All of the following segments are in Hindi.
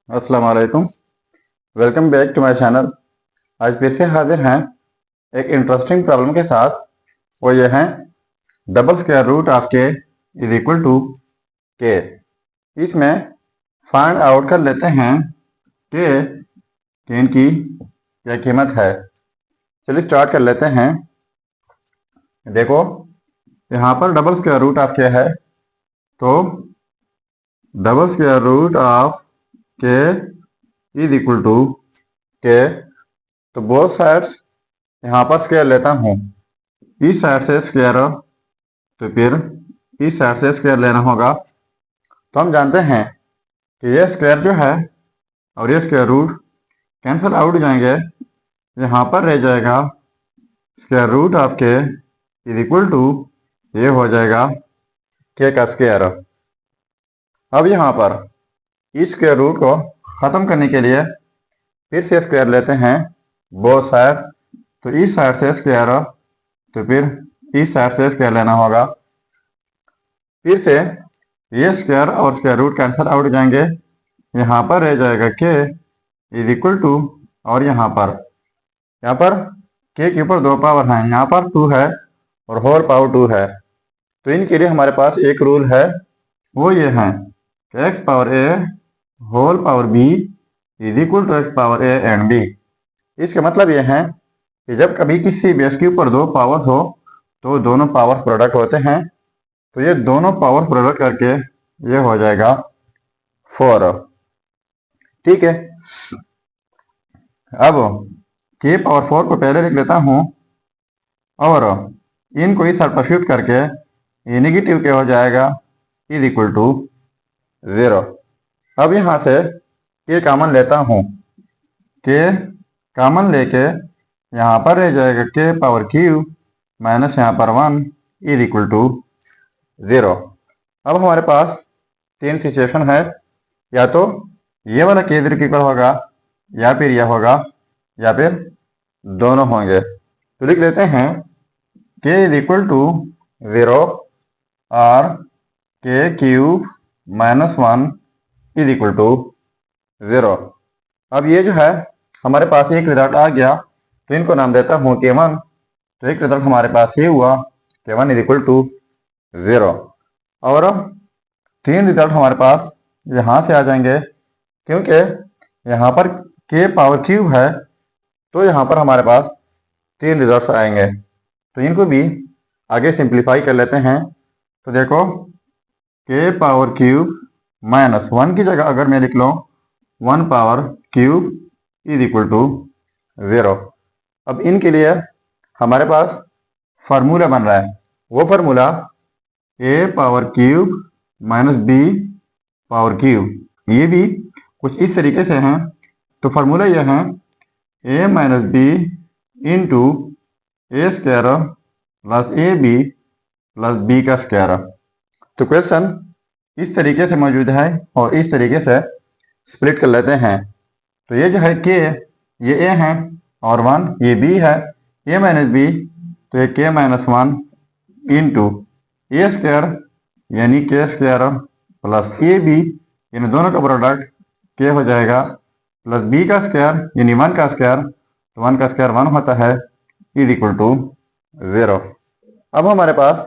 अस्सलाम वालेकुम। Welcome back to my channel. आज फिर से हाजिर हैं एक इंटरेस्टिंग प्रॉब्लम के साथ। वो ये है डबल स्क्वायर रूट ऑफ के इज इक्वल टू के। इसमें फाइंड आउट कर लेते हैं के इनकी क्या कीमत है। चलिए स्टार्ट कर लेते हैं। देखो यहाँ पर डबल स्क्वायर रूट ऑफ के है, तो डबल स्क्वायर रूट ऑफ के इज इक्वल टू के। तो बोथ साइड्स यहाँ पर स्क्वायर लेता हूँ। इस साइड से स्क्वायर, तो फिर इस साइड से स्क्वायर लेना होगा। तो हम जानते हैं कि ये स्क्वायर जो है और ये स्क्वायर रूट कैंसिल आउट हो जाएंगे। यहाँ पर रह जाएगा स्क्वायर रूट ऑफ के इज इक्वल टू, ये हो जाएगा के का स्क्वायर। अब यहाँ पर इस स्क्वायर रूट को ख़त्म करने के लिए फिर से स्क्वायर लेते हैं बोथ साइड। तो इस साइड से स्क्वायर, तो फिर इस साइड से स्क्वायर लेना होगा। फिर से ये स्क्वायर और स्क्वायर रूट कैंसिल आउट हो जाएंगे। यहाँ पर रह जाएगा के इज इक्वल टू, और यहाँ पर के ऊपर दो पावर हैं, यहाँ पर 2 है और होल पावर 2 है। तो इनके लिए हमारे पास एक रूल है, वो ये है कि X power A whole power B is equal to X power A and B. इसका मतलब ये है कि जब कभी किसी बेस के ऊपर दो पावर्स हो तो दोनों पावर्स प्रोडक्ट होते हैं। तो ये दोनों पावर प्रोडक्ट करके ये हो जाएगा 4। ठीक है। अब के पावर 4 को पहले लिख लेता हूँ और इनको इस साइड पर शिफ्ट करके ये नेगेटिव क्या हो जाएगा इज इक्वल टू 0। अब यहाँ से के कॉमन लेता हूँ। के कॉमन लेके यहाँ पर रह जाएगा के पावर क्यू माइनस यहाँ पर 1 इज इक्वल टू 0। अब हमारे पास 3 सिचुएशन है, या तो ये वाला के इधर इक्वल होगा, या फिर यह होगा, या फिर दोनों होंगे। तो लिख लेते हैं के इज इक्वल टू 0 और K cube minus 1 is equal to 0। अब ये जो है हमारे पास एक रिजल्ट आ गया, तो इनको नाम देता हूँ k1। तो एक रिजल्ट हमारे पास ये हुआ k1 इज इक्वल टू 0। और 3 रिजल्ट हमारे पास यहाँ से आ जाएंगे, क्योंकि यहाँ पर k पावर क्यूब है, तो यहाँ पर हमारे पास 3 रिजल्ट्स आएंगे। तो इनको भी आगे सिंप्लीफाई कर लेते हैं। तो देखो k पावर क्यूब माइनस 1 की जगह अगर मैं लिख लूँ 1 power cube is equal to 0। अब इनके लिए हमारे पास फार्मूला बन रहा है, वो formula a power cube minus b power cube. ये भी कुछ इस तरीके से हैं। तो फार्मूला ये है a minus B into A square plus A B plus B का स्क्वायर। तो क्वेश्चन इस तरीके से मौजूद है और इस तरीके से स्प्लिट कर लेते हैं। तो ये जो है के, ये ए है और 1 ये बी है, ए माइनस बी, तो ये के माइनस 1 इंटू ए स्क्वायर यानी के स्क्वायर प्लस ए बी, इन दोनों का प्रोडक्ट के हो जाएगा, प्लस बी का स्क्वायर यानी 1 का स्क्वायर, तो 1 का स्क्वायर 1 होता है इज इक्वल टू 0। अब हमारे पास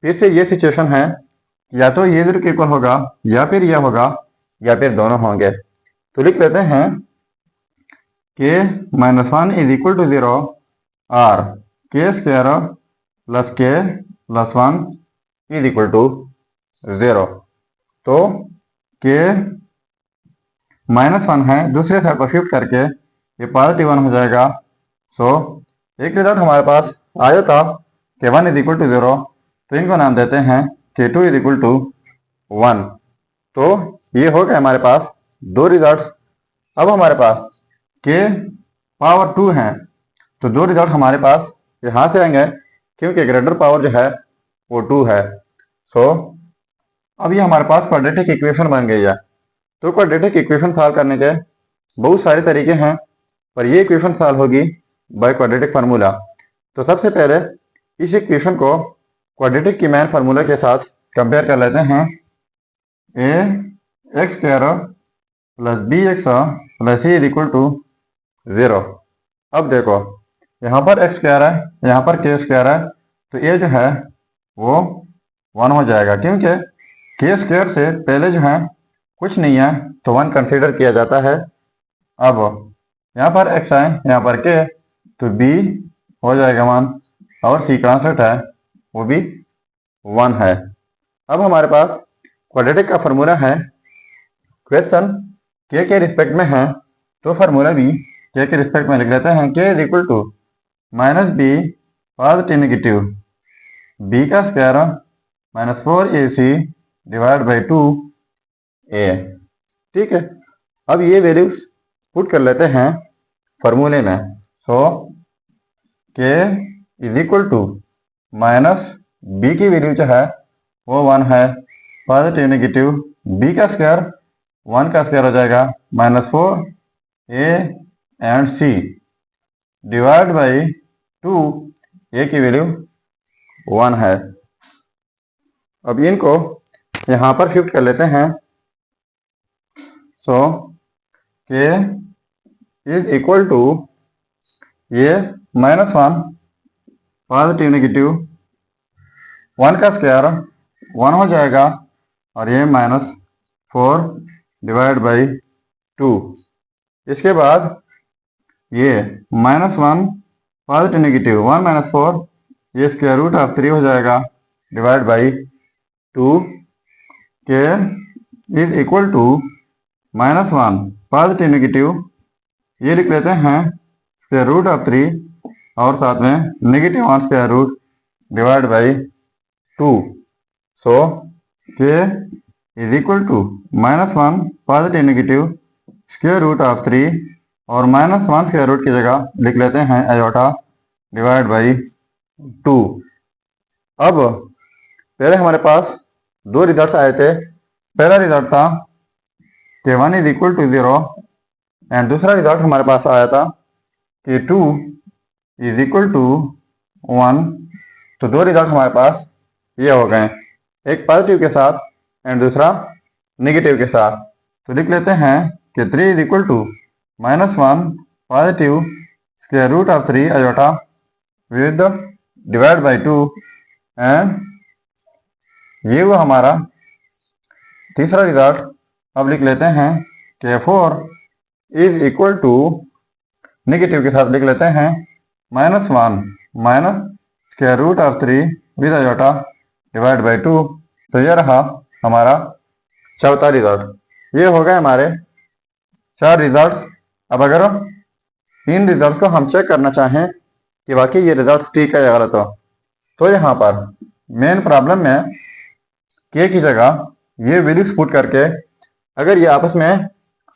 फिर से ये सिचुएशन है, या तो ये 0 के इक्वल होगा, या फिर यह होगा, या फिर दोनों होंगे। तो लिख लेते हैं के माइनस 1 इज इक्वल टू 0 और के स्क्वायर प्लस के प्लस 1 इज इक्वल टू 0। तो के माइनस 1 है, दूसरे साइड पर शिफ्ट करके ये पॉजिटिव 1 हो जाएगा। सो एक रिजल्ट हमारे पास आया था के 1 इज इक्वल टू 0, तो इनको नाम देते हैं के 2 इज इक्वल टू 1। तो ये हो गए हमारे पास 2 रिजल्ट्स। अब हमारे पास के पावर 2 हैं, तो 2 रिजल्ट हमारे पास यहाँ से आएंगे, क्योंकि ग्रेटर पावर जो है वो 2 है। सो अब ये हमारे पास क्वाड्रेटिक इक्वेशन बन गई है। तो क्वाड्रेटिक इक्वेशन सॉल्व करने के बहुत सारे तरीके हैं, पर ये इक्वेशन सॉल्व होगी बाय क्वाड्रेटिक फार्मूला। तो सबसे पहले इस इक्वेशन को क्वाड्रेटिक की मैन फार्मूला के साथ कंपेयर कर लेते हैं। A x square plus b x plus c is equal to 0। अब देखो यहाँ पर एक्स स्क्वायर है, यहाँ पर के स्क्वायर है, तो ये जो है वो 1 हो जाएगा, क्योंकि के स्क्वायर से पहले जो है कुछ नहीं है तो 1 कंसीडर किया जाता है। अब यहाँ पर एक्स है, यहाँ पर के, तो बी हो जाएगा 1 और सी का आंसर है वो भी 1 है। अब हमारे पास क्वाड्रेटिक का फॉर्मूला है, क्वेश्चन के रिस्पेक्ट में है तो फार्मूला भी के रिस्पेक्ट में लिख लेते हैं। K is equal to minus b positive negative B का square minus 4ac divide by 2a। ठीक है, अब ये वैल्यूज पुट कर लेते हैं फॉर्मूले में। So K is equal to minus B की वैल्यू जो है वो 1 है, पॉजिटिव नेगेटिव बी का स्क्वायर 1 का स्क्वायर हो जाएगा minus 4a and C divide by 2, A की वैल्यू 1 है। अब इनको यहाँ पर शिफ्ट कर लेते हैं। सो के इज इक्वल टू ये -1 पॉजिटिव नेगेटिव 1 का स्क्वायर 1 हो जाएगा और ये -4 डिवाइड बाई 2। इसके बाद ये -1 पॉजिटिव नेगेटिव 1 माइनस 4, ये स्क्वायर रूट ऑफ 3 हो जाएगा divide by 2। K is equal to -1 positive negative, ये लिख लेते हैं स्क्वायर रूट ऑफ 3 और साथ में negative 1 square root divide by 2। So K is equal to -1 positive negative square root of 3 और -1 स्क्वायर रूट की जगह लिख लेते हैं आयोटा डिवाइड बाई 2। अब पहले हमारे पास दो रिजल्ट्स आए थे। पहला रिजल्ट था कि 1 इज इक्वल टू 0 एंड दूसरा रिजल्ट हमारे पास आया था कि 2 इज इक्वल टू 1। तो दो रिजल्ट हमारे पास ये हो गए, एक पॉजिटिव के साथ एंड दूसरा नेगेटिव के साथ। तो लिख लेते हैं कि 3 is equal to -1 positive square root of 3 iota with divide by 2 and ये वो हमारा तीसरा रिजल्ट। अब लिख लेते हैं कि 4 इज इक्वल टू नेगेटिव के साथ लिख लेते हैं -1 minus square root of 3 with iota divide by 2। तो ये रहा हमारा चौथा रिजल्ट। ये हो गए हमारे 4 रिजल्ट्स। अब अगर इन रिजल्ट्स को हम चेक करना चाहें कि वाकई ये रिजल्ट ठीक है या गलत हो, तो यहाँ पर मेन प्रॉब्लम में के की जगह ये वैल्यूज पुट करके अगर ये आपस में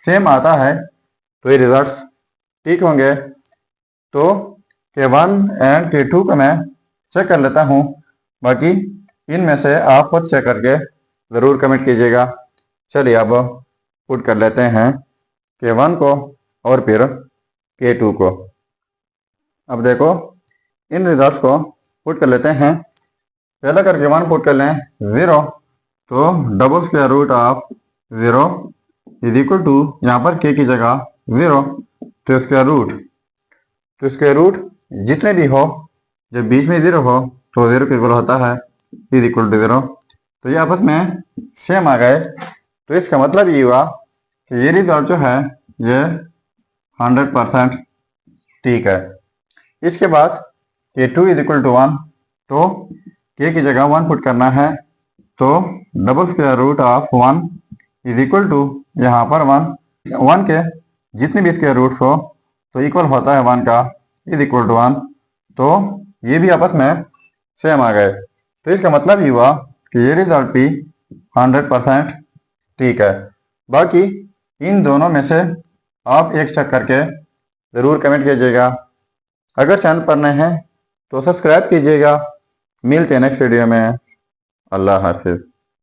सेम आता है तो ये रिजल्ट्स ठीक होंगे। तो K1 एंड K2 को मैं चेक कर लेता हूँ, बाकी इनमें से आप खुद चेक करके ज़रूर कमेंट कीजिएगा। चलिए अब पुट कर लेते हैं K1 को और फिर K2 को। अब देखो इन रिजल्ट्स को पुट कर लेते हैं। पहला करके 1 पुट कर लें 0, तो double square root of 0 is equal to, यहाँ पर के की जगह 0 तो स्क्वायर रूट जितने भी हो जब बीच में 0 हो तो 0 के इक्वल होता है इज इक्वल टू 0। तो ये आपस में सेम आ गए। तो इसका मतलब ये हुआ कि ये रिजल्ट जो है ये 100% ठीक है। इसके बाद K2 इज इक्वल टू 1, तो के की जगह 1 पुट करना है, तो double square root of 1 is equal to, यहाँ पर 1 के जितने भी स्क्वायर रूट्स हो तो इक्वल होता है 1 का इज इक्वल टू 1। तो ये भी आपस में सेम आ गए। तो इसका मतलब ये हुआ कि ये रिजल्ट भी 100% ठीक है। बाकी इन दोनों में से आप एक चेक करके ज़रूर कमेंट कीजिएगा। अगर चैनल पर नए हैं तो सब्सक्राइब कीजिएगा। मिलते हैं नेक्स्ट वीडियो में। अल्लाह हाफिज़।